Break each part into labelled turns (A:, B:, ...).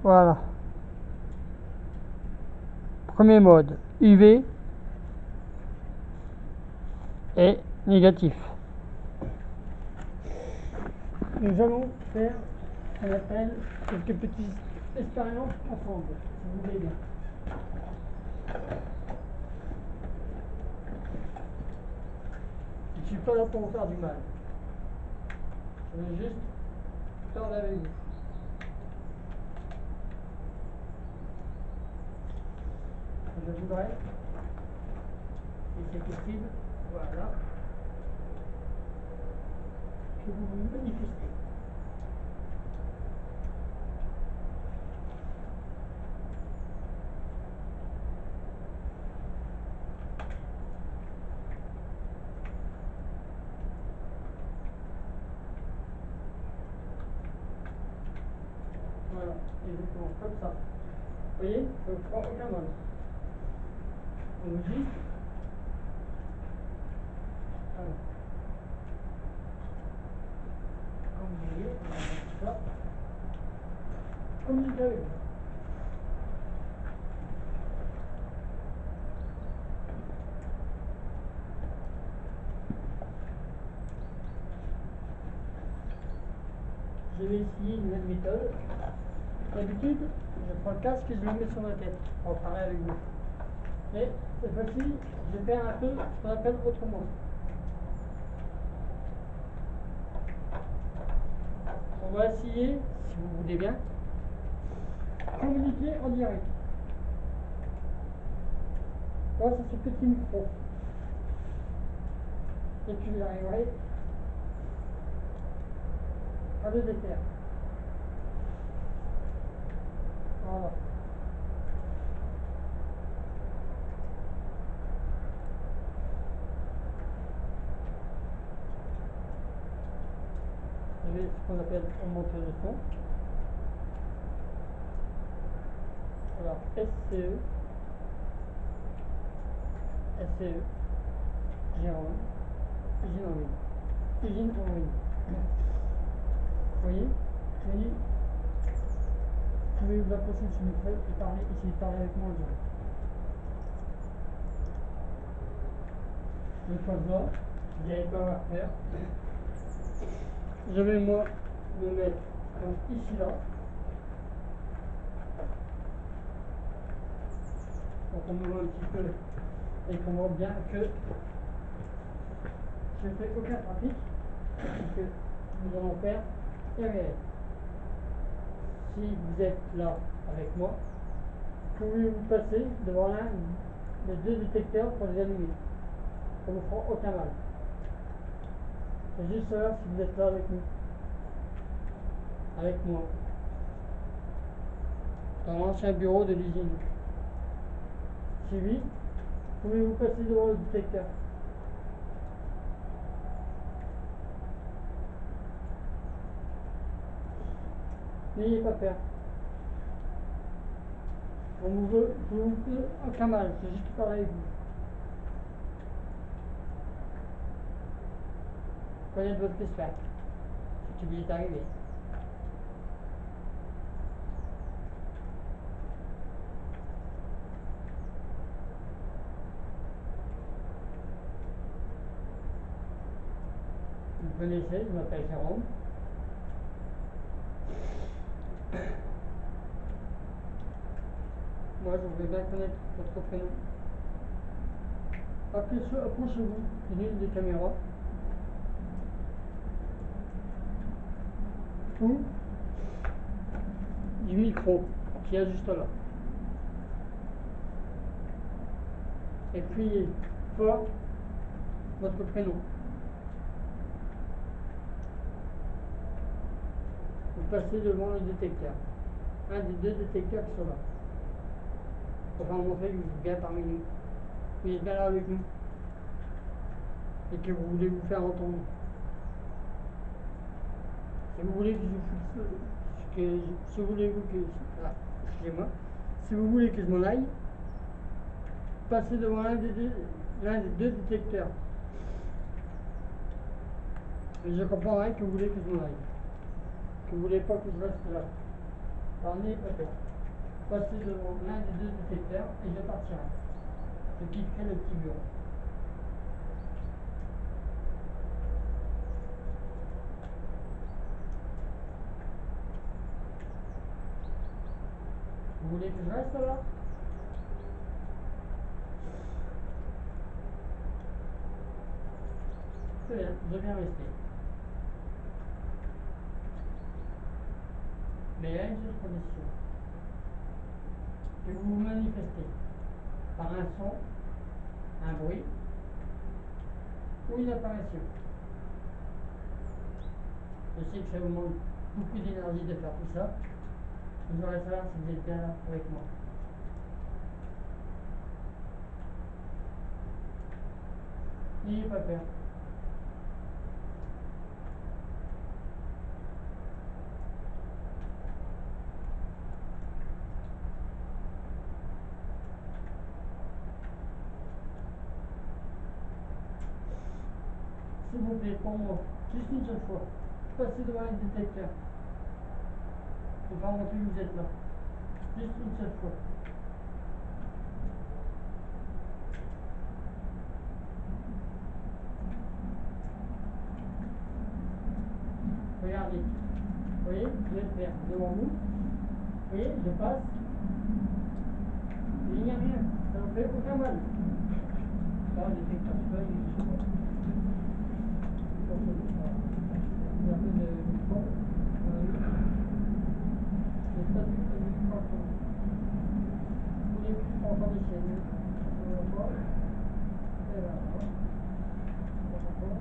A: Voilà. Premier mode, UV et négatif. Nous allons faire ce qu'on appelle quelques petites expériences ensemble, si vous voulez bien. Je ne suis pas là pour vous faire du mal. Je veux juste parler avec vous. Je voudrais, si c'est possible, voilà, que vous vous manifestez. Voilà, exactement, comme ça. Vous voyez, ça ne prend aucun mal. On vous dit, voilà. Comme vous voyez, on va mettre ça. Communiquez avec vous. Je vais essayer une nouvelle méthode. D'habitude, je prends le casque et je le mets sur ma tête pour parler avec vous. Mais cette fois-ci, je vais faire un peu ce qu'on appelle autrement. On va essayer, si vous voulez bien, communiquer en direct. Grâce à ce petit micro. Et puis j'arriverai à le défaire. Voilà. Vous avez ce qu'on appelle un monteur de son. Alors SCE, SCE, Jérôme, usine en ligne. Usine en ligne. Vous voyez? Je dis, je vais vous approcher de ce micro et parler, essayer de parler avec moi en direct. Je passe là, vous n'allez pas avoir peur. Je vais moi me mettre donc ici là. Pour qu'on me voit un petit peu et qu'on voit bien que je ne fais aucun trafic. Que nous allons faire RL. Si vous êtes là avec moi, pouvez-vous passer devant l'un des deux détecteurs pour les allumer. Ça ne vous fera aucun mal. C'est juste savoir si vous êtes là avec nous. Avec moi. Dans l'ancien bureau de l'usine. Si oui, pouvez-vous passer devant le détecteur? N'ayez pas peur. On vous veut aucun mal, c'est juste parler avec vous. Connaître votre histoire. Ce qui lui est arrivé. Vous me connaissez, je m'appelle Jérôme. Moi, je voudrais bien connaître votre prénom. Approchez-vous d'une des caméras. Ou du micro qui est juste là. Et criez fort votre prénom. Vous passez devant le détecteur. Un des deux détecteurs qui sont là. Pour vous montrer que vous êtes bien parmi nous. Vous êtes bien là avec nous. Et que vous voulez vous faire entendre. Si vous voulez que si vous voulez que excusez-moi, si vous voulez que je m'en aille, passez devant l'un des deux détecteurs. Et je comprendrai que vous voulez que je m'en aille. Que vous voulez pas que je reste là. Alors n'ayez pas peur. Passez devant l'un des deux détecteurs et je partirai. Je quitterai le petit bureau. Vous voulez que je reste là? Très bien, je viens rester. Mais il y a une seule condition. Que vous vous manifestez par un son, un bruit ou une apparition. Je sais que ça vous manque beaucoup d'énergie de faire tout ça. Je voudrais savoir si vous êtes bien là avec moi. N'ayez pas peur. S'il vous plaît, pour moi, juste une seule fois, passez devant les détecteurs. Faut pas montrer que vous êtes là. Juste une seule fois. Regardez. Vous voyez, je vais le faire devant vous. Vous voyez, je passe. Il n'y a rien. Ça ne fait aucun mal. Là, le détecteur feuille, je sais pas. Il y a un peu de micro. C'est pas du tout de micro. Vous voulez plus entendre des chaînes. On va voir. Et là, on va voir.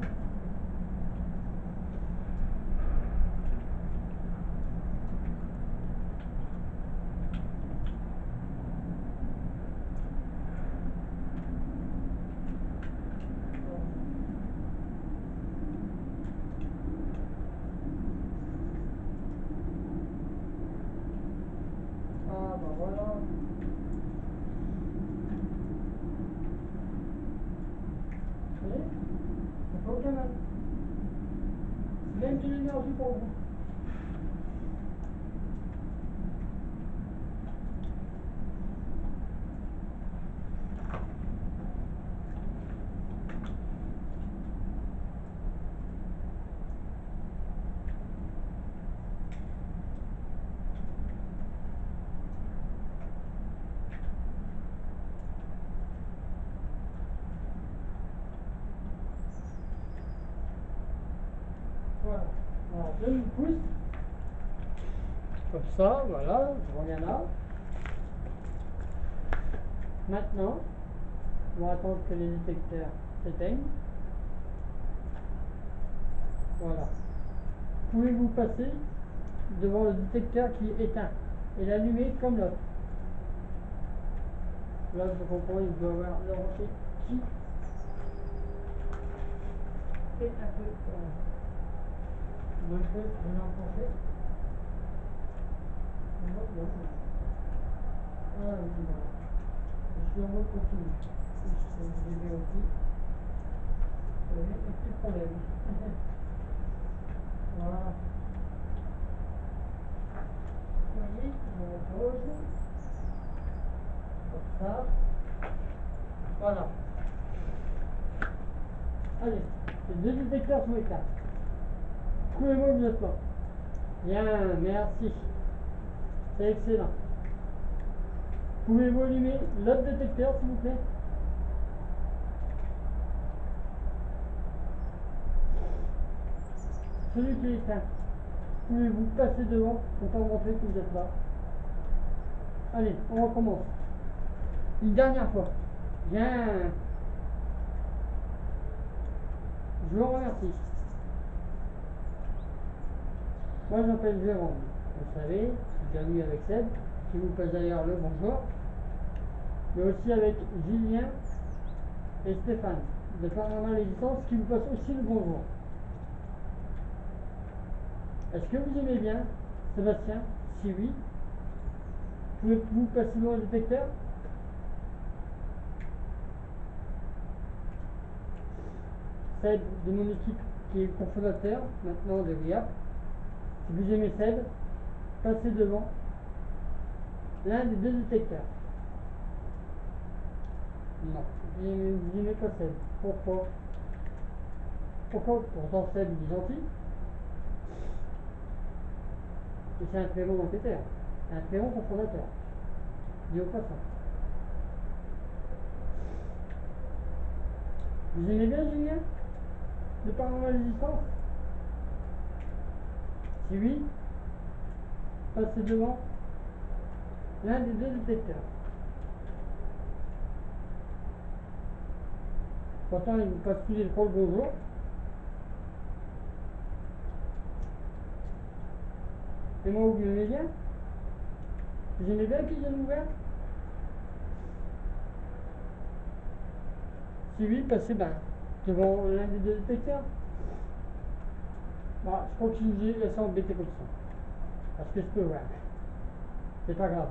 A: Ah bah voilà. Vous voyez, ça fait aucun mal. C'est même de l'énergie pour vous. Voilà. Alors je me pousse. Comme ça, voilà, je reviens là. Maintenant, on va attendre que les détecteurs s'éteignent. Voilà. Pouvez-vous passer devant le détecteur qui est éteint et l'allumer comme l'autre? Là, je comprends, il doit y avoir le rocher qui est un peu. Donc, je vais l'enfoncer. Voilà, voilà. Je suis en mode continu. Je vais aussi. Vous voyez, c'est le problème. Voilà. Vous voyez, on pose. Comme ça. Voilà. Allez, les deux détecteurs sont éteints. Prouvez-moi que vous êtes là. Bien, merci. C'est excellent. Pouvez-vous allumer l'autre détecteur, s'il vous plaît? Celui qui est éteint. Pouvez-vous passer devant pour pas montrer que vous êtes là? Allez, on recommence. Une dernière fois. Bien. Je vous remercie. Moi, je m'appelle Jérôme. Vous savez, je suis venu avec Seb, qui vous passe d'ailleurs le bonjour, mais aussi avec Julien et Stéphane de Paranormal Existence, qui vous passe aussi le bonjour. Est-ce que vous aimez bien Sébastien? Si oui, pouvez-vous passer devant le détecteur? Seb de mon équipe, qui est cofondateur maintenant de RIAP. Si vous aimez Seb, passez devant l'un des deux détecteurs. Non, je n'ai pas Seb. Pourquoi? Pourquoi? Pourtant Seb il est gentil. Et c'est un très bon enquêteur. Un très bon contrôlateur. Dis au pas ça. Vous aimez bien Julien? Le paranormal résistance? Si oui, passez devant l'un des deux détecteurs. Pourtant, il vous passe tous les trois le bonjour. Et moi, vous m'aimez bien? Vous aimez bien qu'ils viennent ouvert? Si oui, passez devant l'un des deux détecteurs. Bah, je crois que je vous ai laissé embêter comme ça. Parce que je peux voir. C'est pas grave.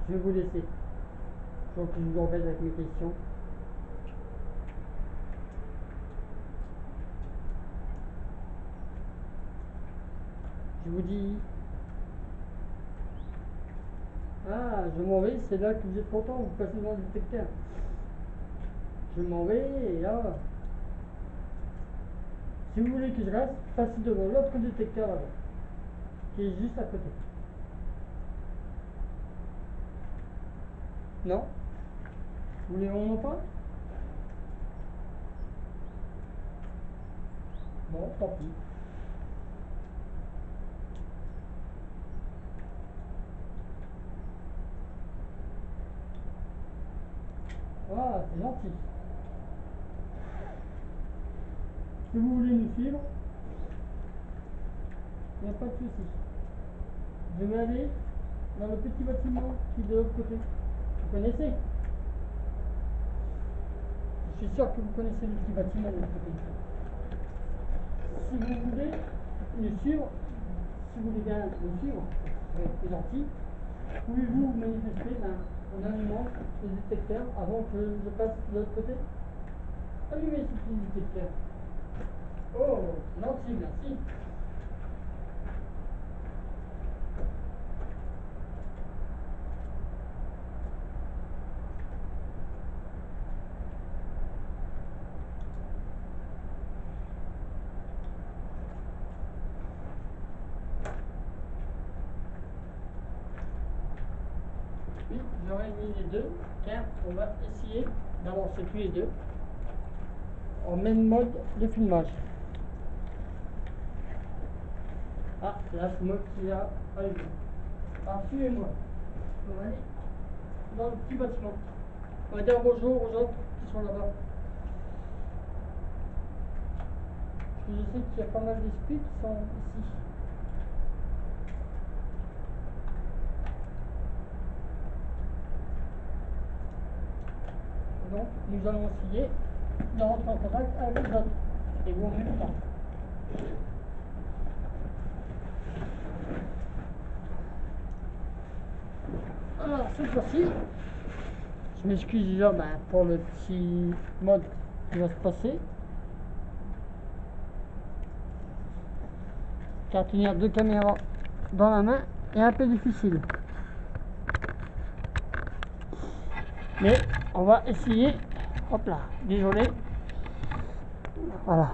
A: Je vais vous laisser. Je crois que je vous embête avec mes questions. Je vous dis. Ah, je m'en vais, c'est là que vous êtes content, vous passez devant le détecteur. Je m'en vais et là. Si vous voulez que je reste, passez devant l'autre détecteur là-bas, qui est juste à côté. Non? Vous voulez vraiment pas? Bon, tant pis. Ah, c'est gentil. Si vous voulez nous suivre, il n'y a pas de souci. Je vais aller dans le petit bâtiment qui est de l'autre côté. Vous connaissez? Je suis sûr que vous connaissez le petit bâtiment de l'autre côté. Si vous voulez nous suivre, si vous voulez bien nous suivre, c'est gentil. Pouvez-vous manifester en allumant le détecteur avant que je passe de l'autre côté? Allumez ce petit détecteur. Oh, gentil, merci. Oui, j'aurais mis les deux, car on va essayer d'avancer tous les deux en même mode de filmage. Ah, là c'est moi qui a allumé. Alors suivez-moi. On va aller dans le petit bâtiment. On va dire bonjour aux gens qui sont là-bas. Parce que je sais qu'il y a pas mal d'esprits qui sont ici. Donc, nous allons essayer de rentrer en contact avec les autres. Et vous en même temps. Alors, cette fois-ci, je m'excuse déjà pour le petit mode qui va se passer. Car tenir deux caméras dans la main est un peu difficile. Mais on va essayer. Hop là, désolé. Voilà.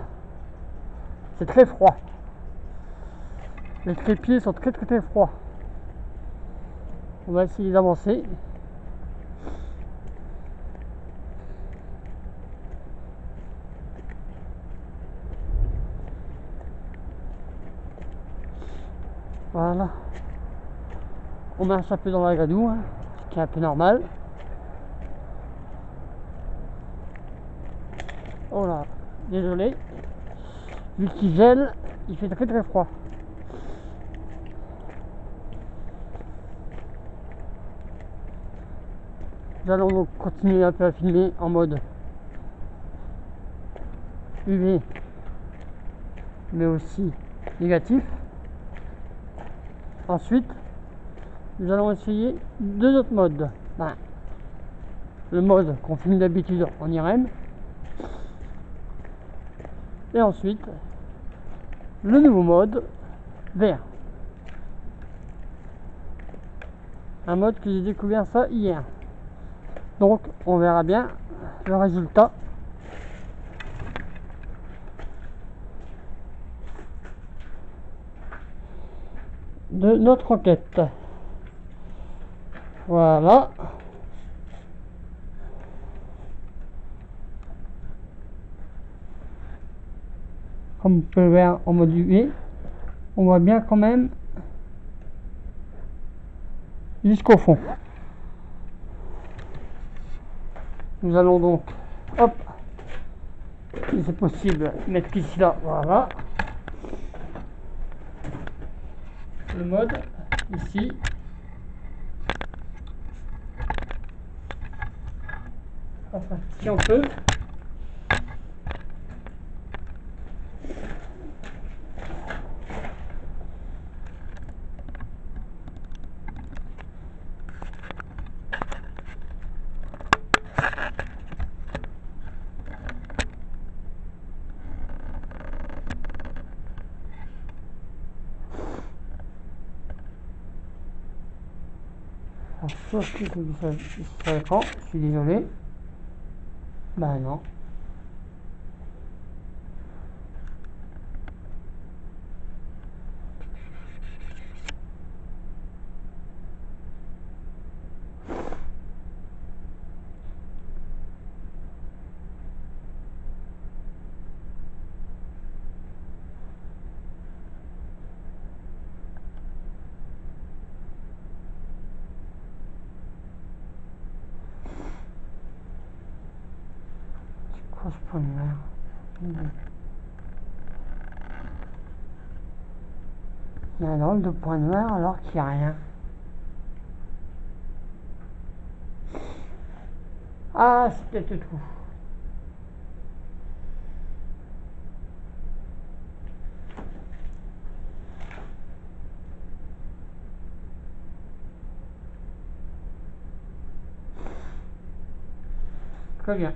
A: C'est très froid. Les trépieds sont très froids. On va essayer d'avancer. Voilà. On marche un peu dans la gadoue, hein, ce qui est un peu normal. Oh là, désolé. Vu qu'il gèle, il fait très froid. Nous allons donc continuer un peu à filmer en mode UV, mais aussi négatif. Ensuite, nous allons essayer deux autres modes. Le mode qu'on filme d'habitude en IRM. Et ensuite, le nouveau mode VR. Un mode que j'ai découvert ça hier. Donc on verra bien le résultat de notre enquête. Voilà. Comme vous pouvez voir en mode UV, on voit bien quand même jusqu'au fond. Nous allons donc, hop, si c'est possible, mettre ici là, voilà. Le mode, ici. Enfin, si on peut. Sauf que sur l'écran, je suis désolé. Ben non. C'est quoi ce point noir? Il y a un drôle de point noir alors qu'il n'y a rien. Ah, c'est peut-être le trou. Très bien.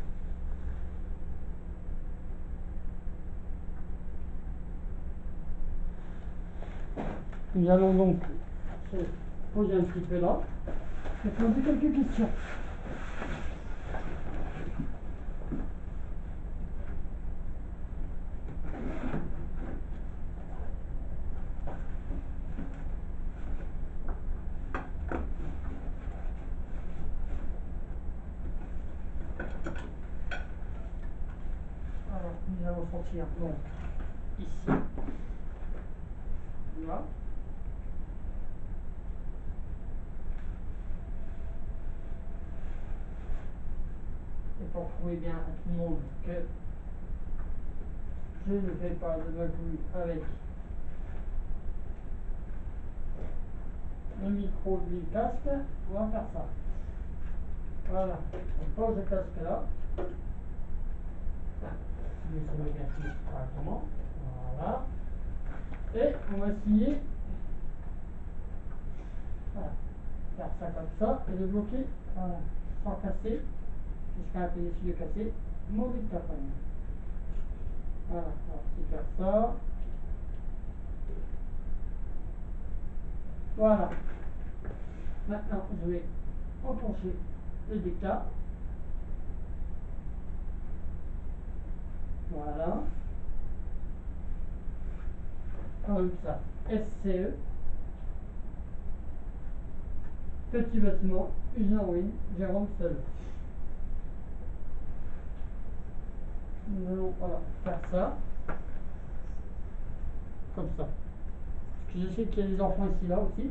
A: Nous allons donc se poser un petit peu là et poser quelques questions. Alors, nous allons sortir donc ici, là. Et pour prouver bien à tout le monde que je ne fais pas de magouille avec le micro du casque, on va faire ça. Voilà, on pose le casque là. Je vais essayer de casser correctement. Voilà. Et on va essayer, voilà, faire ça comme ça et le bloquer, voilà, sans casser, jusqu'à appuyer sur le casser, mon dictaphone. Voilà, alors c'est faire ça. Voilà. Maintenant, je vais enclencher le dictat. Voilà. Comme ça. SCE. Petit bâtiment, usine en ruine, Jérôme Seul. Nous allons voilà, faire ça. Comme ça. Parce que je sais qu'il y a des enfants ici, là aussi.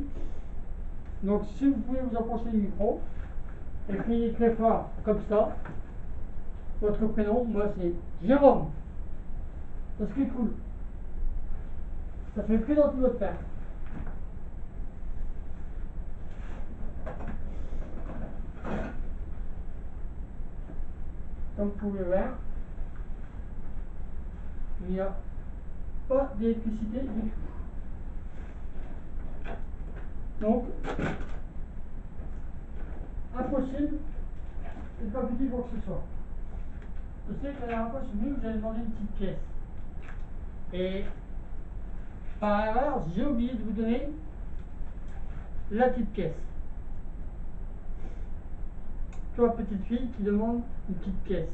A: Donc si vous pouvez vous approcher du micro, et crier très fort, comme ça, votre prénom, moi c'est Jérôme. Ça serait cool. Ça fait plus dans tout votre père. Comme vous pouvez voir, il n'y a pas d'électricité du tout. Donc, impossible de fabriquer quoi que ce soit. Je sais que la dernière fois, je suis venu, vous avez demandé une petite pièce. Et par erreur, j'ai oublié de vous donner la petite pièce. toi, petite fille, qui demande une petite pièce.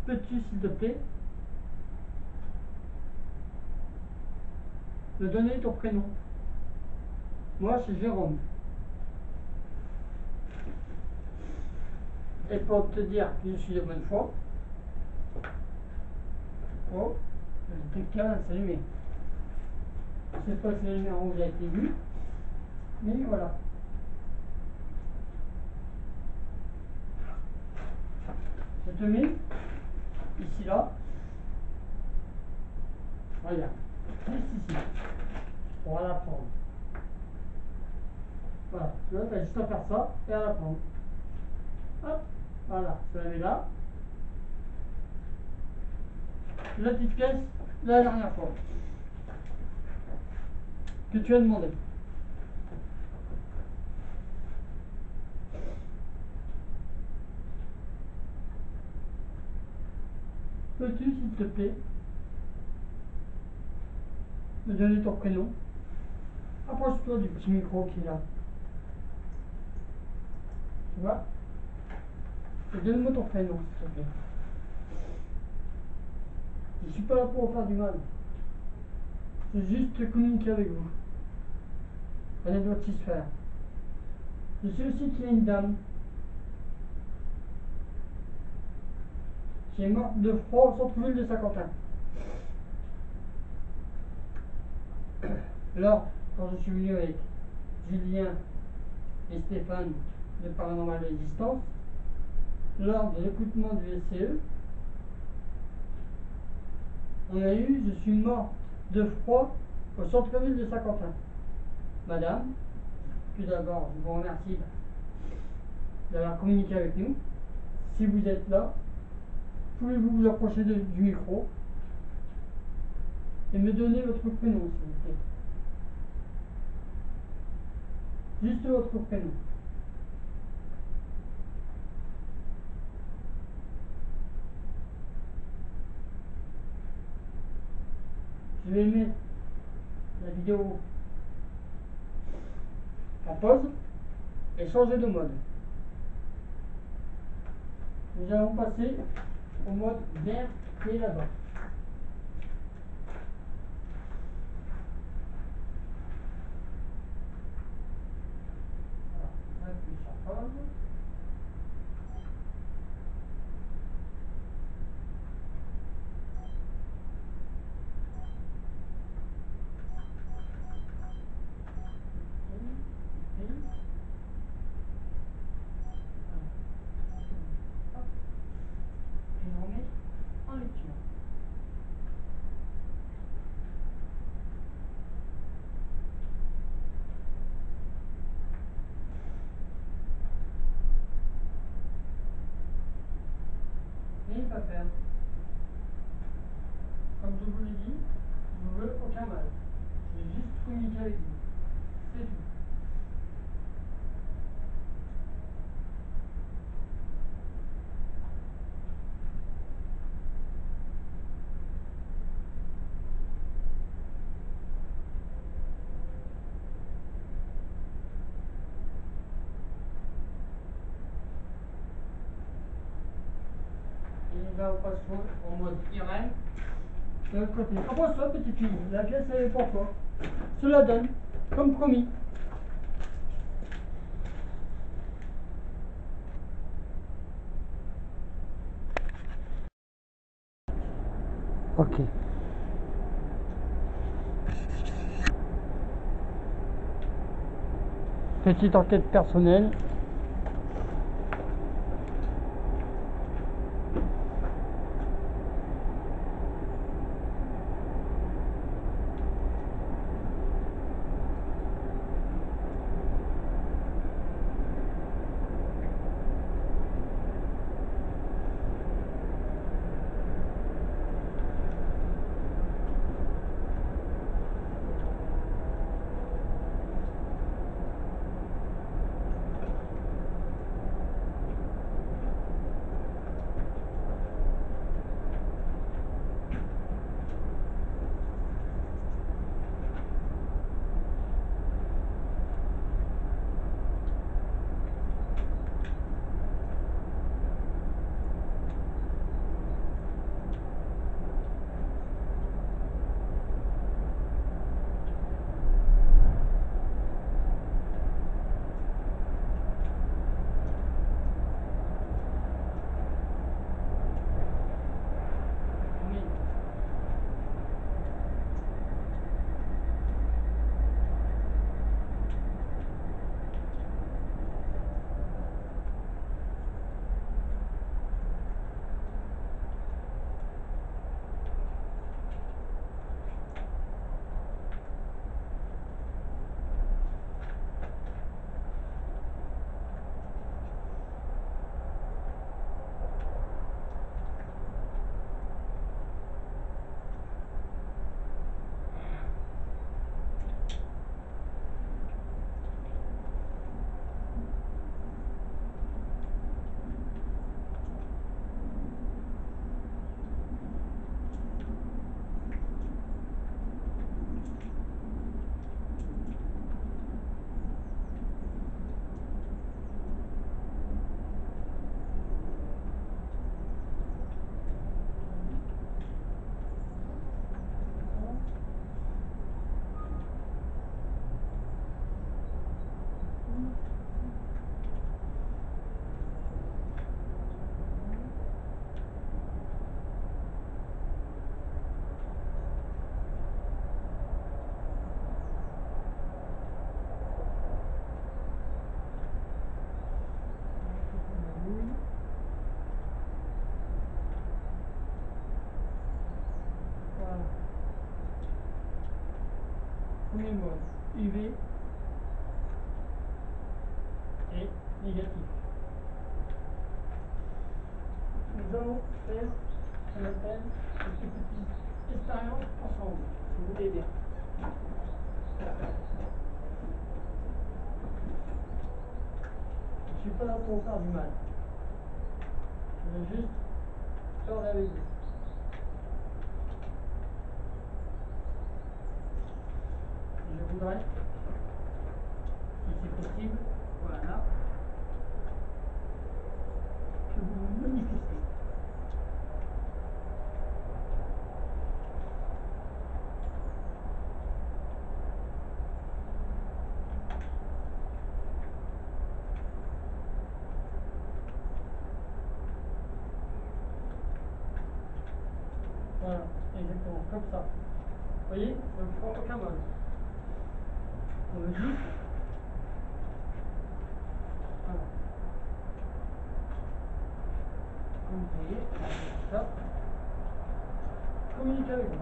A: Peux-tu, s'il te plaît, me donner ton prénom? Moi, c'est Jérôme. Et pour te dire que je suis de bonne foi, oh, le détecteur s'est allumé. Je ne sais pas si la lumière rouge a été vue, mais voilà. Je te mets ici là. Regarde, juste ici. On va la prendre. Voilà, tu vois, tu as juste à faire ça et à la prendre. Hop, voilà, je la mets là. La petite pièce, la dernière fois que tu as demandé. Peux-tu, s'il te plaît, me donner ton prénom? Approche-toi du petit micro qui est là. Tu vois? Et donne-moi ton prénom, s'il te plaît. Je ne suis pas là pour vous faire du mal. C'est juste communiquer avec vous. Rien doit se faire. Je sais aussi qu'il y a une dame qui est morte de froid au centre-ville de Saint-Quentin. Alors, quand je suis venu avec Julien et Stéphane de Paranormal Résistance, lors de l'écoutement du SCE, on a eu « Je suis mort de froid au centre-ville de Saint-Quentin ». Madame, tout d'abord, je vous remercie d'avoir communiqué avec nous. Si vous êtes là, pouvez-vous vous approcher du micro et me donner votre prénom, s'il vous plaît? Juste votre prénom. Je vais mettre la vidéo en pause et changer de mode. Nous allons passer au mode vert qui est là-bas. Voilà, j'appuie sur pause. Et je remets en lecture. N'ayez pas peur. Comme je vous l'ai dit, je ne veux aucun mal. Je vais juste communiquer avec vous. C'est tout. Et là, on passe en mode IRM. De l'autre côté. Approche-toi, petite fille. La pièce, elle est pour toi. Je la donne, comme promis. Ok. Petite enquête personnelle. premier mode, UV et négatif. Nous allons faire ce qu'on appelle une petite expérience ensemble, si vous voulez bien. Je ne suis pas là pour faire du mal. Je veux juste faire avec vous. Je voudrais, si c'est possible, voilà, que vous vous manifestez. Voilà, exactement, comme ça. Vous voyez, ça ne prend aucun mal. On le dit. Voilà. Comme vous voyez, ça, communiquez avec vous.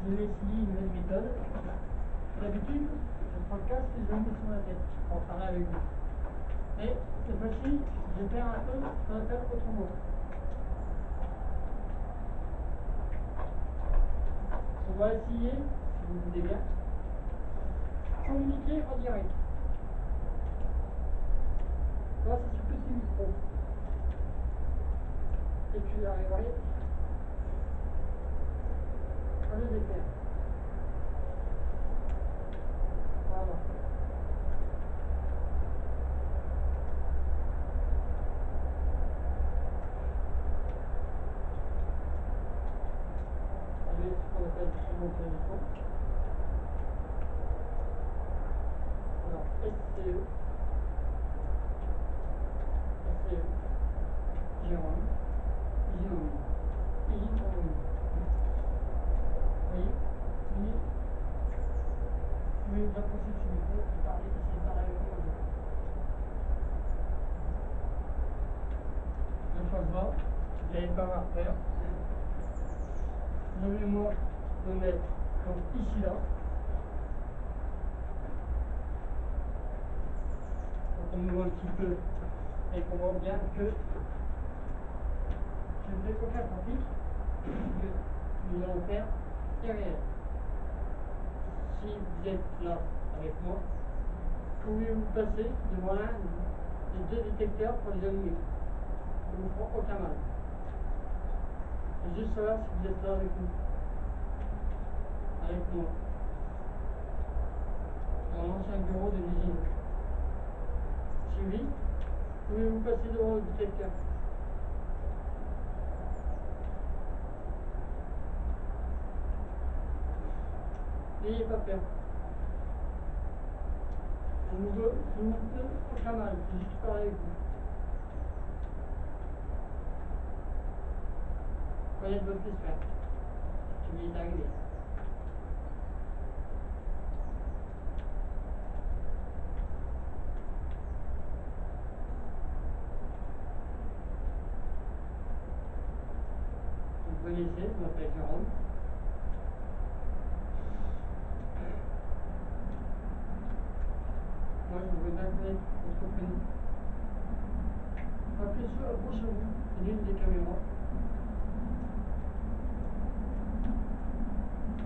A: Je vais essayer une nouvelle méthode. D'habitude, je prends le casque et je le mets sur la tête pour parler avec vous. Mais cette fois-ci, je vais faire un peu ce qu'on appelle autrement. On va essayer, si vous voulez bien, communiquer en direct. Là, c'est ce petit micro. Et tu arriverais à le défaire. Voilà. Je vais ce qu'on appelle monter le son. Alors, SCE, Jérôme, Jérôme, Jérôme. Vous voyez, vous pouvez vous approcher de ce micro et parler, essayer de parler avec moi. Une fois que là, vous n'allez pas avoir peur. Donnez-moi de mettre comme ici là. Pour qu'on me voit un petit peu et qu'on voit bien que je ne fais aucun trafic. Nous allons faire derrière. Si vous êtes là avec moi, pouvez-vous passer devant l'un des deux détecteurs pour les allumer. Ça ne vous fera aucun mal. Et juste savoir si vous êtes là avec nous. Avec moi. Dans l'ancien bureau de l'usine. Si oui, pouvez-vous passer devant le détecteur. N'ayez pas peur. Ça ne vous fait aucun mal, c'est juste parler avec vous. Croyez de votre espère. Ce qui m'est arrivé. Vous me connaissez, je m'appelle Jérôme. Moi, je voudrais bien connaître votre prénom. Approchez-vous de l'une des caméras.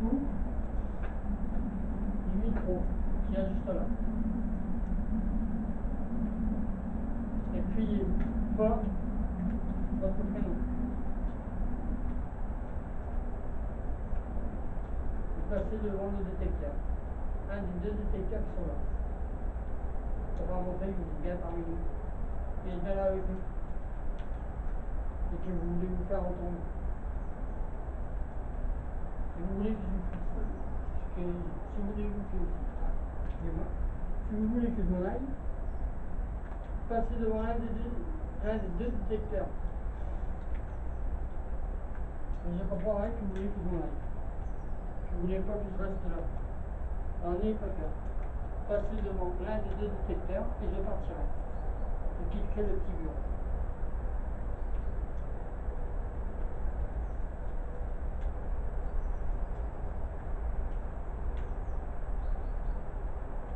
A: Ou du micro qui est juste là. Et criez fort votre prénom. Vous passez devant le détecteur. Un des deux détecteurs qui sont là. Pour voir montrer que vous êtes bien parmi nous. Et bien là avec nous. Et que vous voulez vous faire entendre. Si vous voulez que si vous voulez que je m'en aille, passez devant un des deux détecteurs. Et je comprendrai que vous voulez que je m'en aille. Que vous voulez pas que je reste là. Alors n'ayez pas peur. passer devant l'un des deux détecteurs et je partirai. Je quitterai le petit bureau.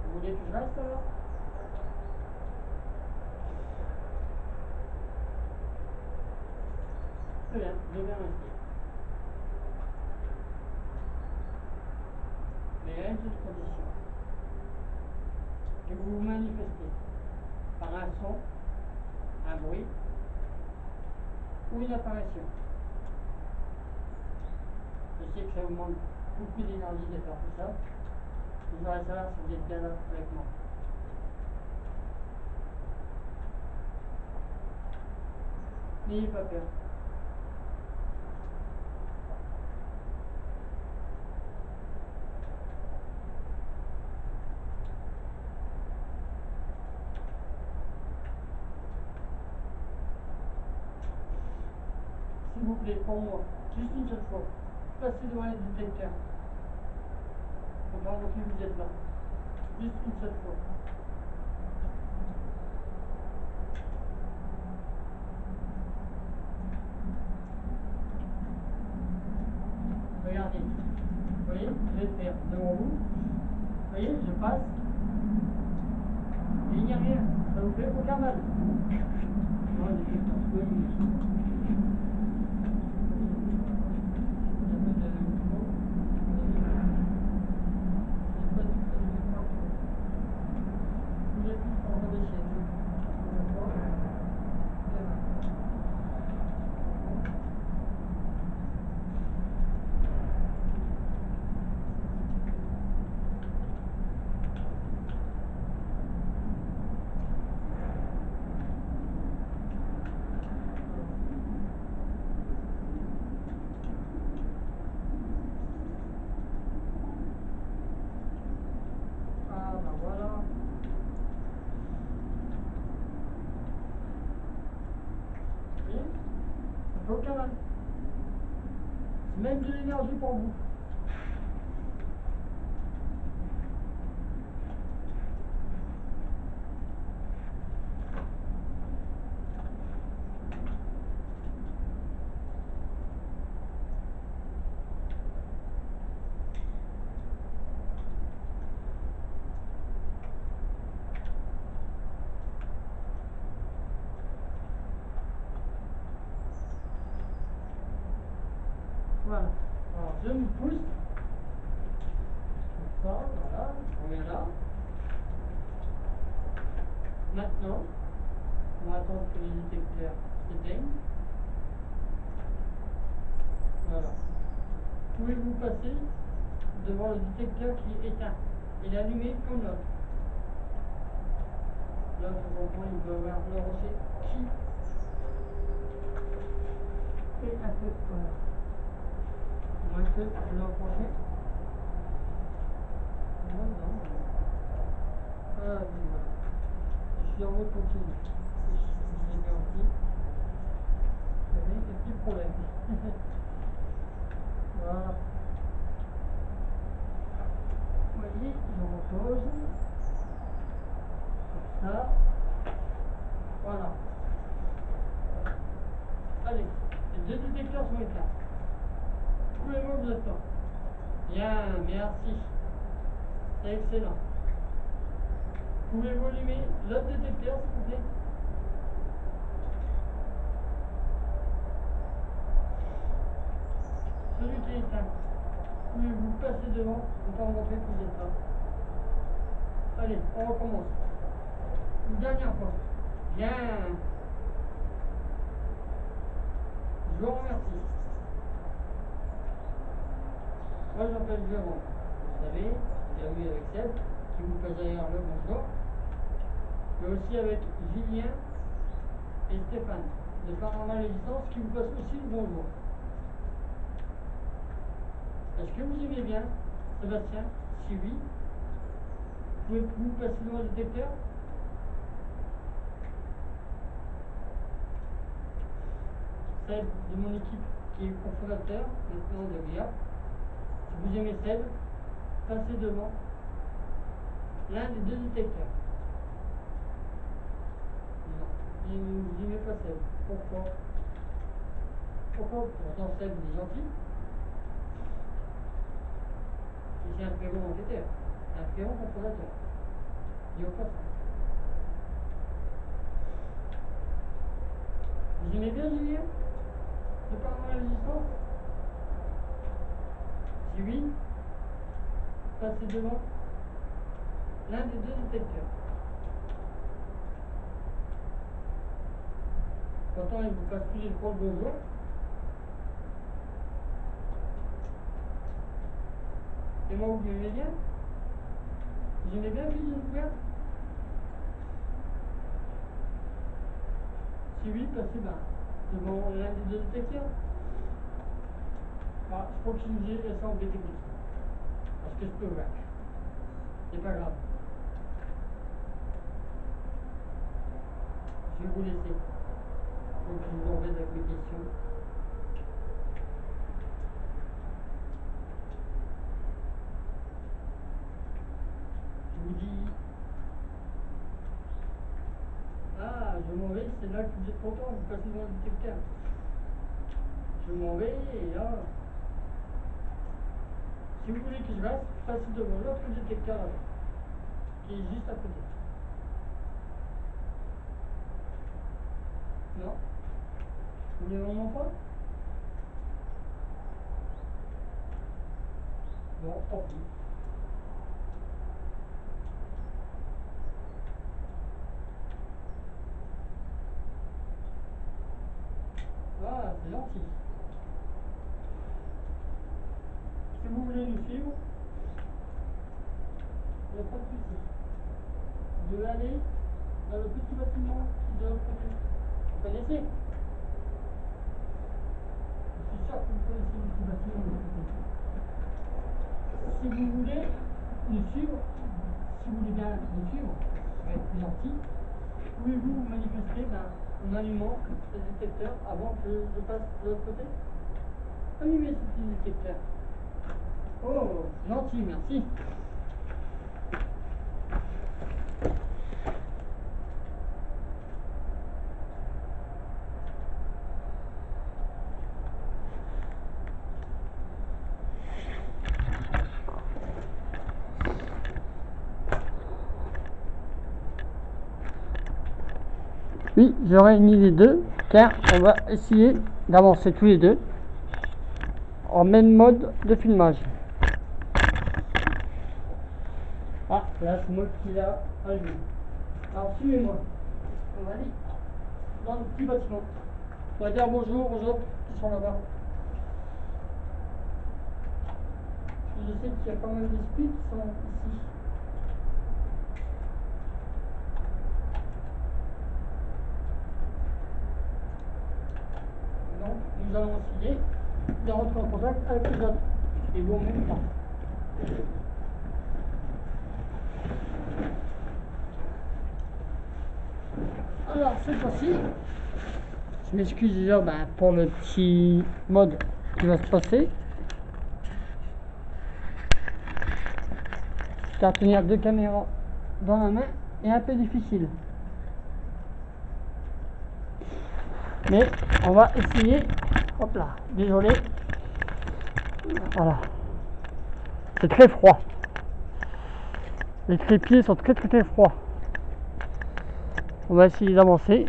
A: Vous voulez que je reste alors? Très bien, je vais rester. Mais il y a une seule condition. Que vous vous manifestez par un son, un bruit ou une apparition. Je sais que ça vous demande beaucoup d'énergie de faire tout ça. Je voudrais savoir si vous êtes bien là avec moi. N'ayez pas peur. S'il vous plaît, pour moi, juste une seule fois, passez devant les détecteurs. On va voir que vous êtes là. Juste une seule fois. Regardez. Vous voyez, je vais faire devant vous. Vous voyez, je passe. Et il n'y a rien. Ça vous fait aucun mal. Non, les détecteurs, oui. Ah ben voilà. Vous voyez, ça fait aucun mal. C'est même de l'énergie pour vous. Voilà. Alors je me pousse. Comme ça, voilà. On est là. Maintenant, on va attendre que les détecteurs s'éteignent. Voilà. Pouvez-vous passer devant le détecteur qui est éteint? Il est allumé comme l'autre. Là, je comprends, il doit avoir le rocher qui est un peu, voilà. Moins que le rocher. Non, non. Ah oui, voilà. Je suis en mode continu. Je l'ai garanti. Vous voyez, il n'y a plus de problème. Voilà. Vous voyez, je repose. Comme ça. Voilà. Allez, les deux détecteurs sont éteints. Coulez-moi le temps. Bien, merci. C'est excellent. Pouvez-vous allumer l'autre détecteur, s'il vous plaît? Celui qui est éteint. Pouvez-vous passer devant pour pas montrer que vous êtes là? Allez, on recommence. Une dernière fois. Bien. Je vous remercie. Moi, je m'appelle Jérôme. Vous savez, j'ai vu avec Seb, qui vous passe derrière le bonjour. Mais aussi avec Julien et Stéphane, de Paranormal Existence, qui vous passe aussi le bonjour. Est-ce que vous aimez bien Sébastien? Si oui, pouvez-vous passer devant le détecteur? Seb de mon équipe qui est cofondateur maintenant de GIA. Si vous aimez Seb, passez devant l'un des deux détecteurs. Non, je n'y mets pas Seb. Pourquoi? Pourtant Seb il est gentil. Et c'est un très bon enquêteur. Un très bon contrôlateur. Il n'y a pas ça. Vous aimez bien Julien? C'est pas la résistance? Si oui, passez devant l'un des deux détecteurs. Pourtant, il vous passe plus les trois bonjour. Et moi, vous m'aimez bien? Vous aimez bien que je vous ouverte? Si oui, passez devant l'un des deux détecteurs. Ah, je crois que je me dis ça embêté comme ça. Parce que je peux ouvrir. C'est pas grave. Je vais vous laisser. Faut que je vous embête avec mes questions. Je vous dis. Ah, je m'en vais, c'est là que vous êtes content, vous passez devant le détecteur. Je m'en vais et là. Si vous voulez que je reste, passez devant l'autre détecteur là, qui est juste à côté. Non? Vous voulez vraiment pas? Bon, tant pis. Ah, c'est gentil. Si vous voulez nous suivre, il n'y a pas de souci. Vous devez aller dans le petit bâtiment qui est de l'autre côté. Vous connaissez? Je suis sûr que vous connaissez le petit bâtiment de l'autre côté. Si vous voulez nous suivre, si vous voulez bien nous suivre, ça va être plus gentil. Pouvez-vous vous manifester en allumant le détecteur avant que je passe de l'autre côté? Allumez ce petit détecteur. Oh, gentil, merci. Oui, je réunis les deux, car on va essayer d'avancer tous les deux en même mode de filmage. Ah, là c'est moi qui l'a allumé. Alors suivez-moi. On va aller dans le petit bâtiment. On va dire bonjour aux autres qui sont là-bas. Je sais qu'il y a pas mal d'esprits qui sont ici. Donc, nous allons essayer de rentrer en contact avec les autres. Et vous en même temps. Alors, cette fois-ci, je m'excuse déjà pour le petit mode qui va se passer. Car tenir deux caméras dans la main est un peu difficile. Mais on va essayer. Hop là, désolé. Voilà. C'est très froid. Les trépieds sont très froids. On va essayer d'avancer.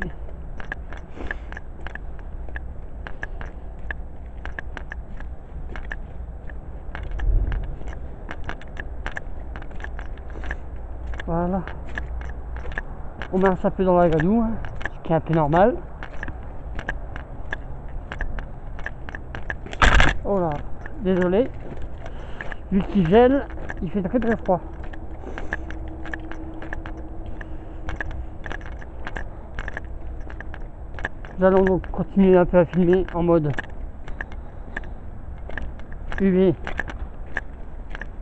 A: Voilà. On met un peu dans la gadoue, ce qui est un peu normal. Oh là, désolé. Vu qu'il gèle, il fait très froid. Nous allons donc continuer un peu à filmer en mode UV,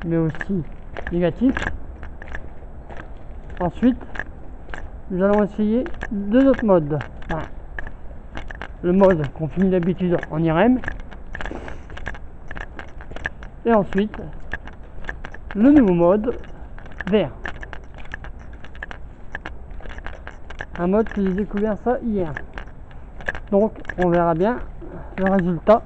A: mais aussi négatif. Ensuite, nous allons essayer deux autres modes. Le mode qu'on filme d'habitude en IRM. Et ensuite, le nouveau mode VR. un mode que j'ai découvert ça hier. Donc on verra bien le résultat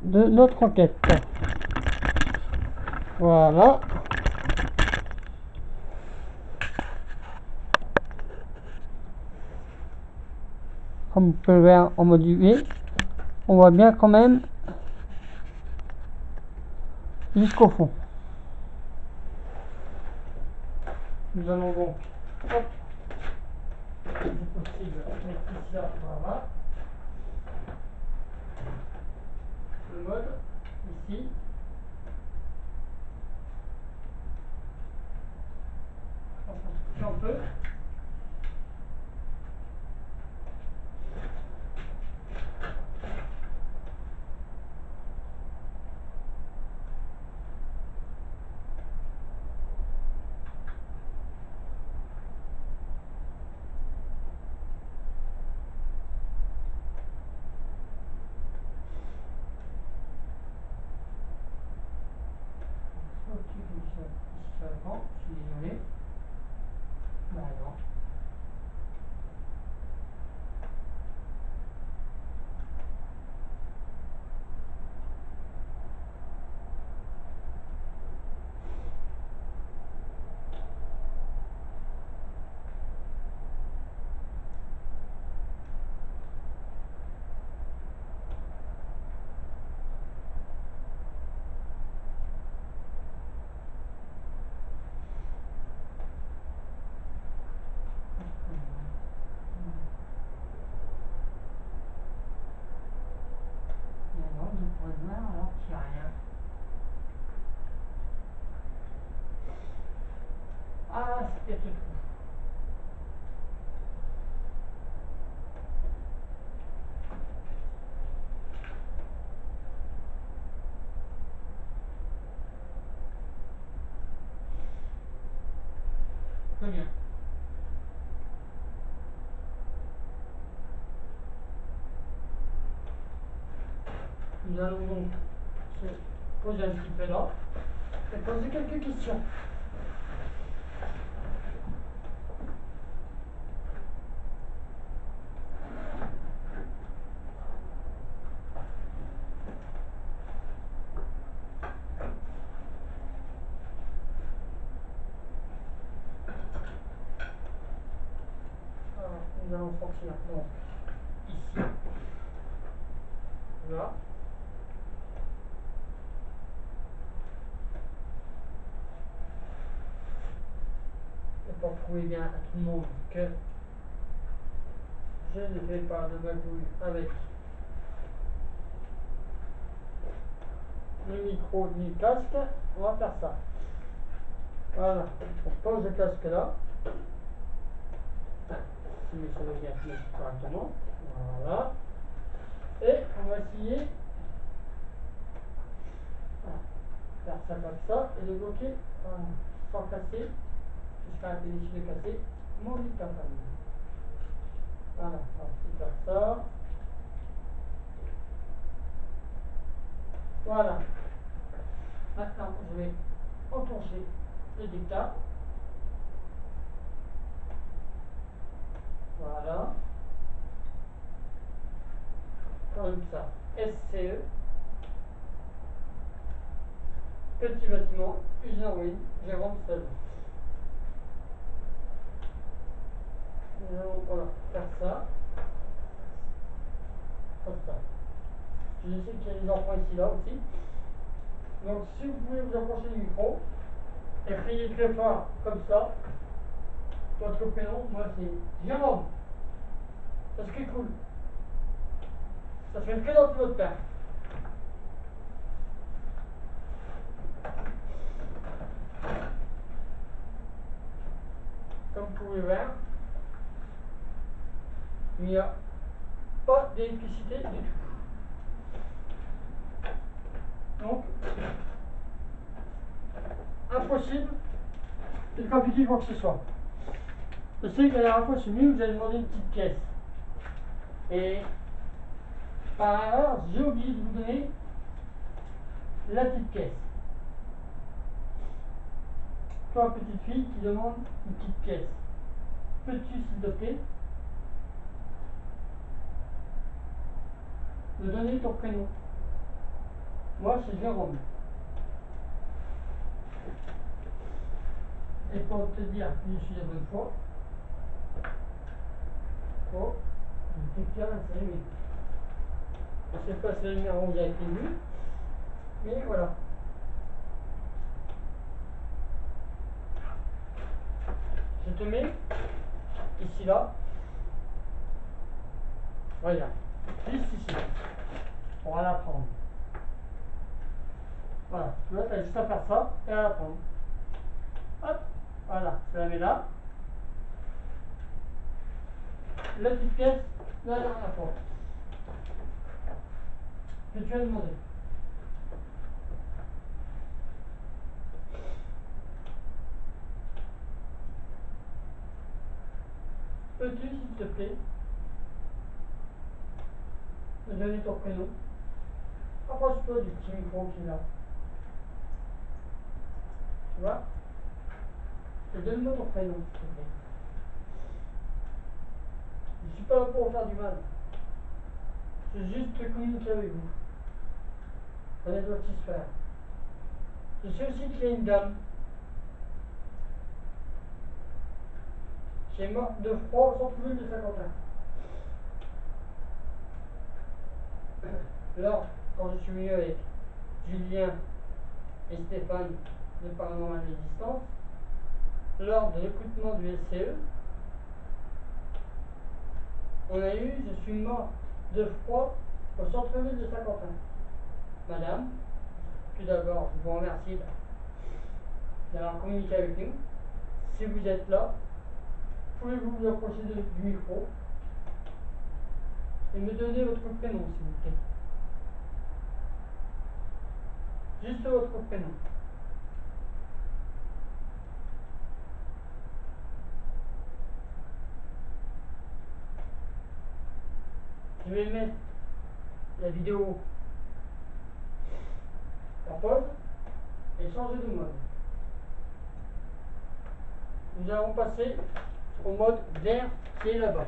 A: de notre enquête. Voilà. Comme vous pouvez le voir en mode UV, on voit bien quand même jusqu'au fond. Nous allons donc, hop, si possible, mettre ici là, voilà. Le mode, ici. Si on peut. Je suis désolé. Bah non. Mais non, il pourrait voir alors qu'il n'y a rien. Ah, c'était tout. Très bien. Nous allons donc se poser un petit peu là et poser quelques questions. Alors, nous allons sortir donc ici, là. Et pour prouver bien à tout le monde que je ne fais pas de magouille avec le micro ni le casque, on va faire ça. Voilà, on pose le casque là. Si ça veut bien se mettre correctement. Voilà. Et on va essayer faire ça comme ça et le bloquer sans casser. Je serai un peu déçu de casser mon dictaphone. Voilà, on va essayer de faire ça. Voilà. Maintenant, je vais enclencher le dictat. Voilà. Comme ça. SCE. Petit bâtiment, usine en ruine, Jérôme Seul. Nous allons voilà, faire ça. Comme ça. Je sais qu'il y a des enfants ici là aussi. Donc si vous pouvez vous approcher du micro et crier très fort comme ça, votre prénom, moi c'est Jérôme. Ça serait cool. Ça serait très dans votre père. Comme vous pouvez voir, il n'y a pas d'électricité du tout. Donc, impossible de compliquer quoi que ce soit. Je sais que la dernière fois, je suis venu, vous avez demandé une petite pièce. Et par erreur, j'ai oublié de vous donner la petite pièce. Toi, petite fille, qui demande une petite pièce. Peux-tu, s'il te plaît, me donner ton prénom? Moi, c'est Jérôme. Et pour te dire que je suis de bonne foi, oh, je vais t'écrire un CV. Je ne sais pas si le numéro vous a été vu, mais voilà. Je te mets ici, là. Regarde, juste ici. On va la prendre. Voilà, tu vois, tu as juste à faire ça et à la prendre. Hop, voilà, tu la mets là. La petite pièce, la dernière fois. Que tu as demandé. Peux-tu, s'il te plaît, me donner ton prénom? Approche-toi du petit micro qui est là. Tu vois? Et donne-moi ton prénom, s'il te plaît. Je ne suis pas là pour vous faire du mal. C'est juste communiquer avec vous. Connaître votre histoire. Je sais aussi qu'il y a une dame qui est morte de froid au centre-ville de Saint-Quentin. Là, quand je suis venu avec Julien et Stéphane de Paranormal Existence, lors de l'écoutement du SCE, on a eu « Je suis mort de froid au centre-ville de Saint-Quentin ». Madame, tout d'abord, je vous remercie d'avoir communiqué avec nous. Si vous êtes là, pouvez-vous vous approcher du micro et me donner votre prénom, s'il vous plaît? Juste votre prénom. Je vais mettre la vidéo en pause et changer de mode. Nous allons passer au mode vert qui est là-bas.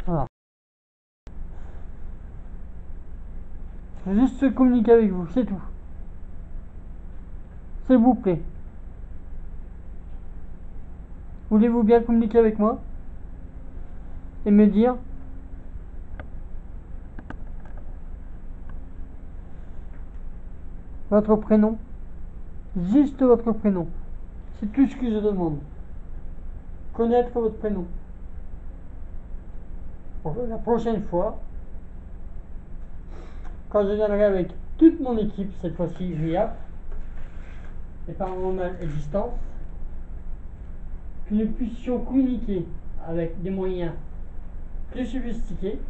A: Voilà. Je vais juste communiquer avec vous, c'est tout. S'il vous plaît. Voulez-vous bien communiquer avec moi et me dire votre prénom? Juste votre prénom. C'est tout ce que je demande. Connaître votre prénom. Pour la prochaine fois, quand je viendrai avec toute mon équipe, cette fois-ci RIAP, et Paranormal Existence, que nous puissions communiquer avec des moyens plus sophistiqués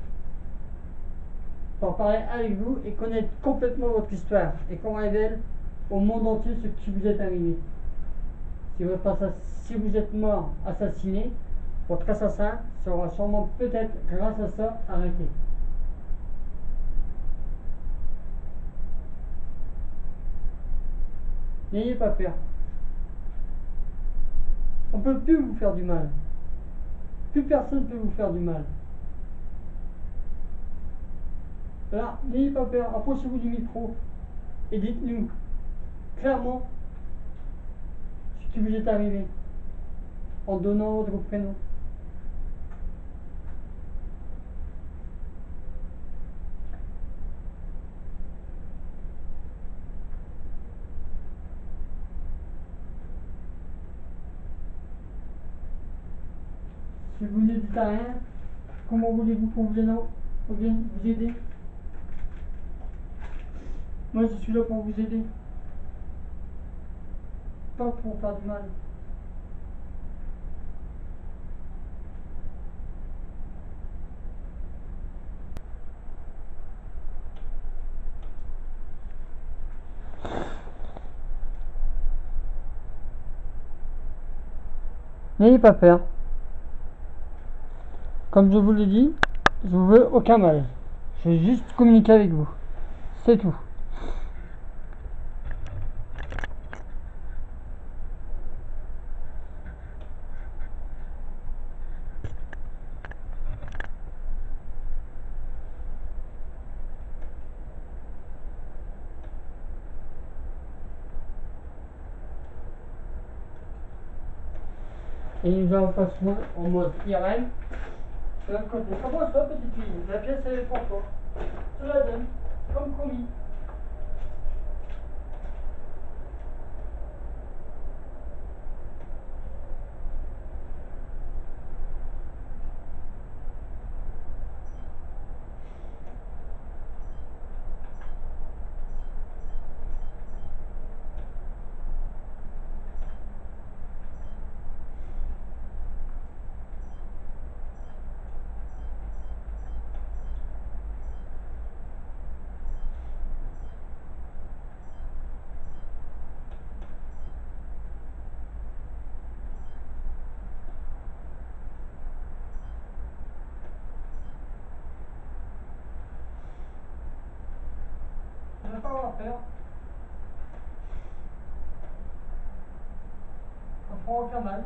A: pour parler avec vous et connaître complètement votre histoire et qu'on révèle au monde entier ce qui vous est arrivé. Si vous êtes mort, assassiné, votre assassin sera sûrement peut-être grâce à ça arrêté. N'ayez pas peur. On ne peut plus vous faire du mal. Plus personne ne peut vous faire du mal. Alors, n'ayez pas peur, approchez-vous du micro et dites-nous clairement ce qui vous est arrivé en donnant votre prénom. Si vous ne dites à rien, comment voulez-vous qu'on vienne vous aider? Moi, je suis là pour vous aider. Pas pour faire du mal. N'ayez pas peur. Comme je vous l'ai dit, je vous veux aucun mal. Je veux juste communiquer avec vous. C'est tout. Et nous allons passer en mode IRM. De l'autre côté. Comment ça, petite fille? La pièce, elle est pour toi. Je la donne, comme promis. Je ne vais pas avoir peur. On prend aucun mal.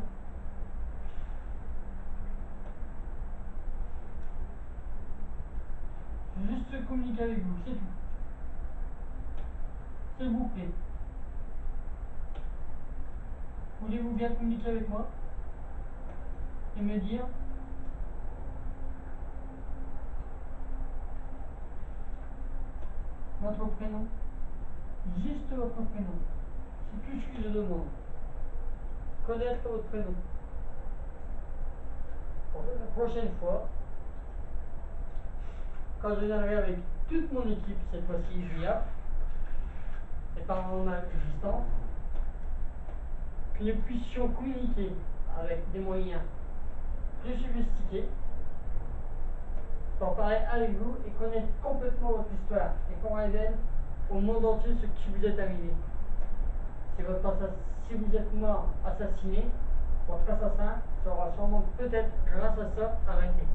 A: Je veux juste communiquer avec vous, c'est tout. S'il vous plaît. Voulez-vous bien communiquer avec moi et me dire votre prénom? Juste votre prénom. C'est tout ce que je demande. Connaître votre prénom. Pour la prochaine fois, quand je viendrai avec toute mon équipe, cette fois-ci VIA, et paranormal existant, que nous puissions communiquer avec des moyens plus sophistiqués pour parler avec vous et connaître complètement votre histoire et qu'on révèle au monde entier ce qui vous est arrivé. Si vous êtes mort assassiné, votre assassin sera sûrement peut-être grâce à ça arrêté.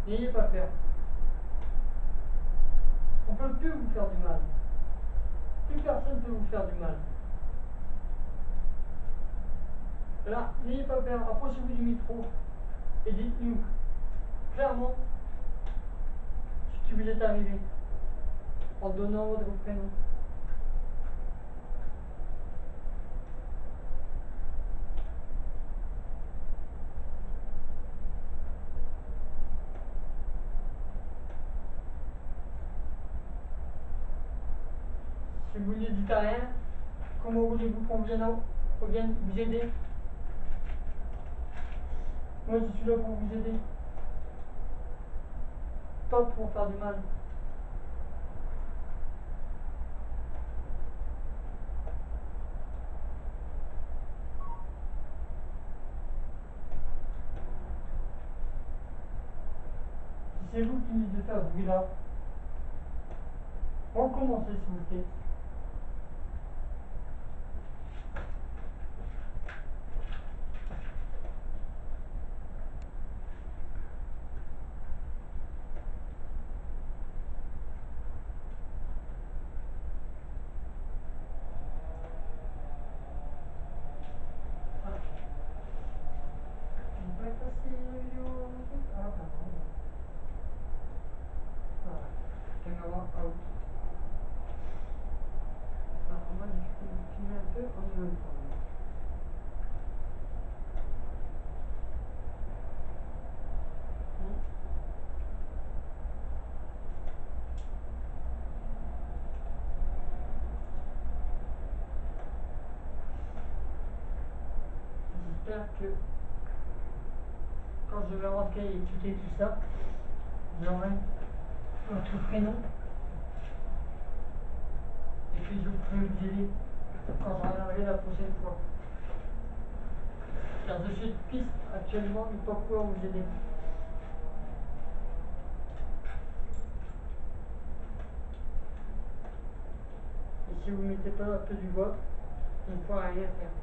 A: N'ayez pas peur. On ne peut plus vous faire du mal. Plus personne ne peut vous faire du mal. Là, n'ayez pas peur, approchez-vous du micro et dites-nous clairement ce qui vous est arrivé en donnant votre prénom. Si vous ne dites rien, comment voulez-vous qu'on vienne vous aider? Moi je suis là pour vous aider, pas pour faire du mal. Si c'est vous qui me dites de faire ce bruit-là, recommencez s'il vous plaît. On va passer la vidéo. Ah, pardon. Voilà. Caméra out. Alors, moi, je vais filmer un peu en même temps. J'espère que quand je vais rentrer et écouter tout ça, j'aurai votre prénom et puis je pourrai vous aider quand je reviendrai la prochaine fois. Car je suis piste actuellement de ne pas pouvoir vous aider. Et si vous ne mettez pas un peu du vôtre, on ne pourra rien faire.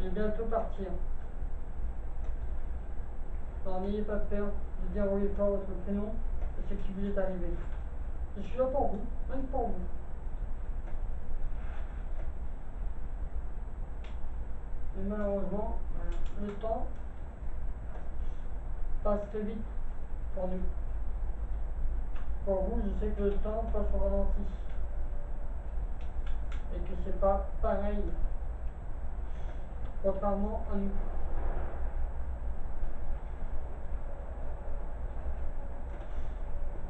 A: Je vais bientôt partir. Alors n'ayez pas peur de dire oui pas votre prénom et ce qui vous est arrivé. Je suis là pour vous, même pour vous. Mais malheureusement, le temps passe très vite pour nous. Pour vous, je sais que le temps passe au ralenti. Et que c'est pas pareil. Contrairement à nous.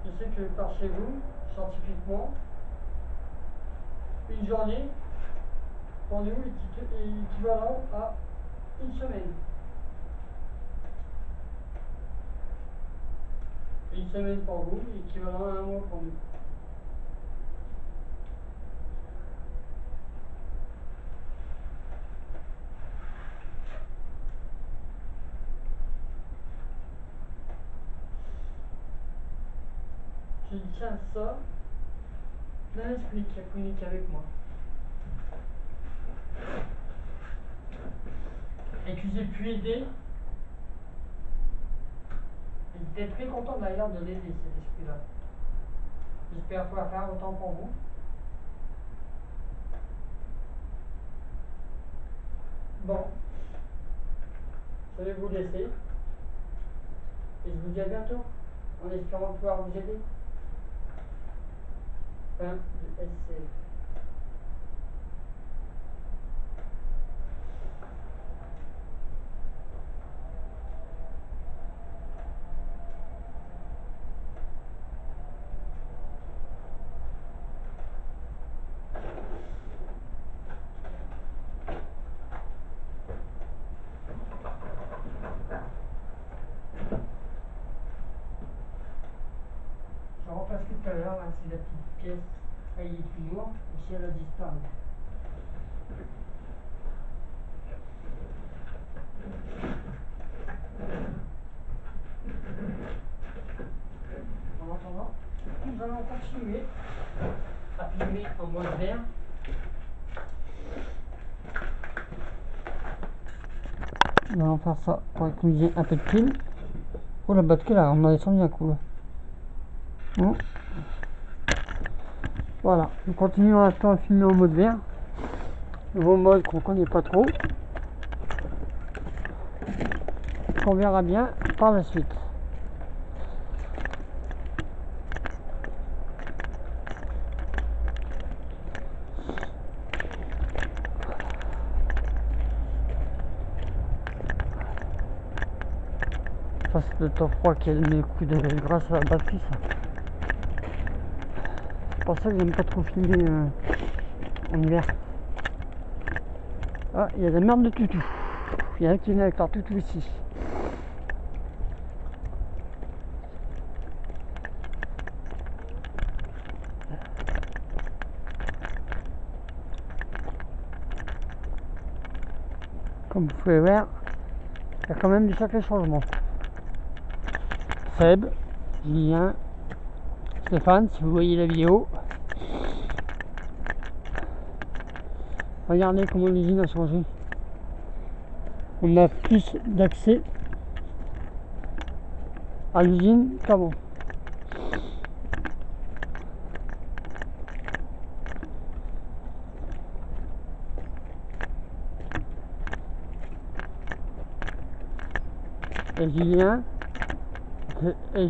A: Je sais que par chez vous, scientifiquement, une journée, pour nous, est équivalent à une semaine. Une semaine pour vous, équivalent à un mois pour nous. Je tiens ça dans l'esprit qui a communiqué avec moi. Et que j'ai pu aider. J'étais très content d'ailleurs de l'aider, cet esprit-là. J'espère pouvoir faire autant pour vous. Bon, je vais vous laisser. Et je vous dis à bientôt, en espérant pouvoir vous aider. Fin de SCF. Je repasse tout à l'heure, si la petite pièce, elle y est toujours, ou si elle a disparu. En attendant, nous allons continuer à filmer en mode vert. Nous allons faire ça pour économiser un peu de pile. Oh la batterie là, on a descendu un coup là. Bon. Voilà, nous continuons à l'instant à filmer en mode vert. Nouveau mode qu'on connaît pas trop. Qu'on verra bien par la suite. Ça c'est le temps froid qui a donné le coup de grâce à la batterie ça. C'est pour ça que j'aime pas trop filmer en hiver. Ah, il y a de la merde de toutou. Il y en a qui viennent avec leur toutou ici. Comme vous pouvez voir, il y a quand même des sacrés changements. Seb, Julien, Stéphane, si vous voyez la vidéo. Regardez comment l'usine a changé. On a plus d'accès à l'usine qu'avant. Et Julien et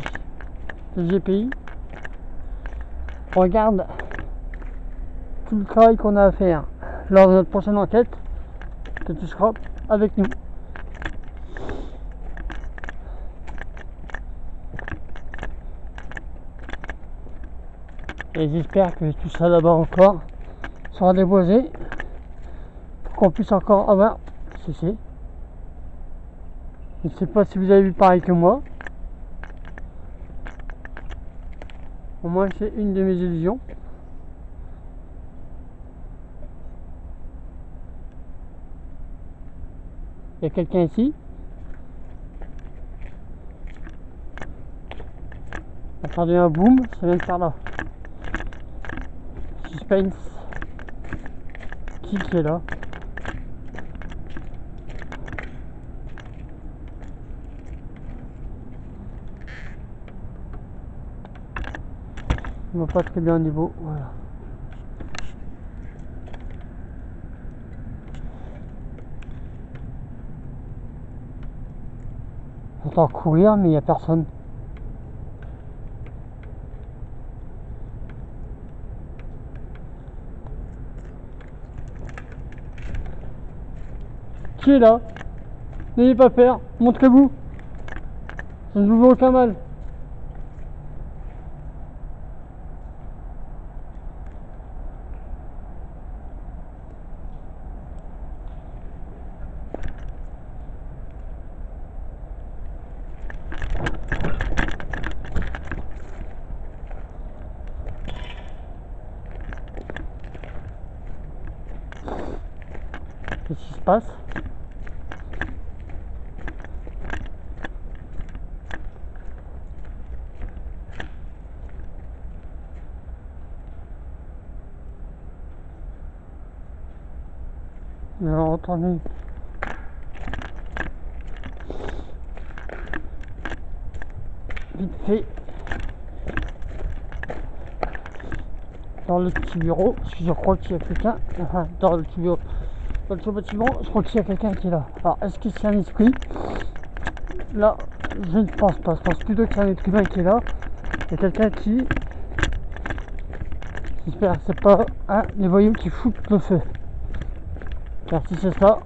A: le GPI regarde tout le travail qu'on a à faire lors de notre prochaine enquête, que tu seras avec nous. Et j'espère que tout ça là-bas encore sera déposé pour qu'on puisse encore avoir ceci. Je ne sais pas si vous avez vu pareil que moi. Au moins c'est une de mes illusions. Il y a quelqu'un ici. On a entendu un boom, ça vient de faire là. Suspense. Qui est là? On voit pas très bien au niveau, voilà. J'entends courir, mais il n'y a personne. Qui est là? N'ayez pas peur, montrez-vous. Ça ne vous vaut aucun mal. Qu'est-ce qui se passe? J'ai entendu vite fait dans le petit bureau, parce que je crois qu'il y a quelqu'un, enfin dans le petit bureau, dans le bâtiment, je crois qu'il y a quelqu'un qui est là. Alors est-ce que c'est un esprit? Là, je ne pense pas, je pense plutôt que c'est un être humain qui est là. Il y a quelqu'un qui, j'espère que c'est pas un des voyous qui foutent le feu. Car si c'est ça,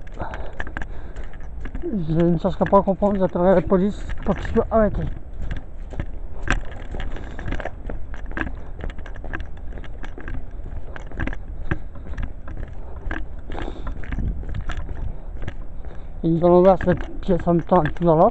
A: je ne chercherai pas à comprendre, j'appellerai la police pour qu'il soit arrêté. Et nous allons voir cette pièce en même temps, elle est toujours là.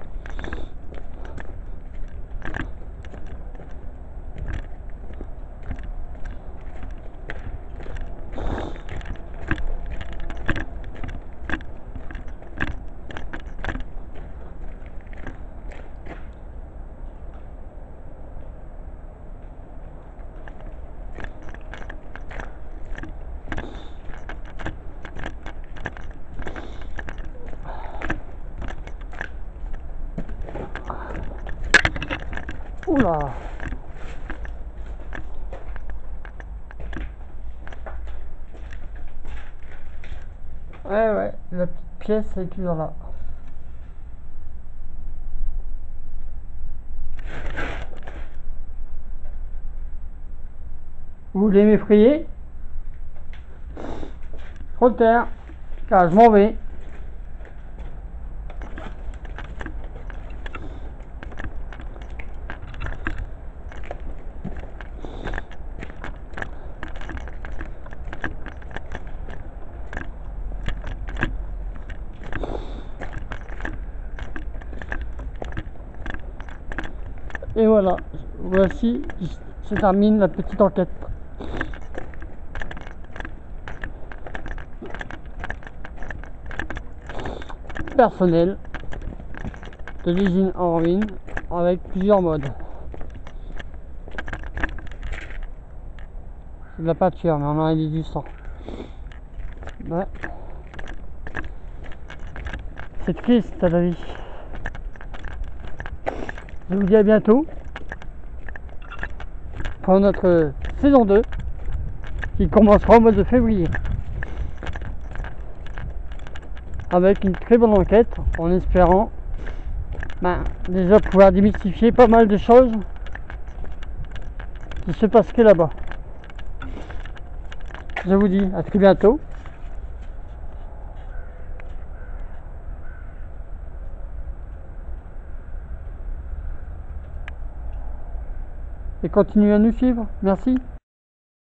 A: Oula! Ouais, la petite pièce est toujours là. Vous voulez m'effrayer? Trop tard, car je m'en vais. Et voilà, voici, se termine la petite enquête. Personnel de l'usine en ruine avec plusieurs modes. C'est de la peinture, mais on a du sang. Ouais. C'est triste la vie. Je vous dis à bientôt pour notre saison 2 qui commencera au mois de février. Avec une très bonne enquête en espérant déjà pouvoir démystifier pas mal de choses qui se passeraient là-bas. Je vous dis à très bientôt. Et continuez à nous suivre. Merci.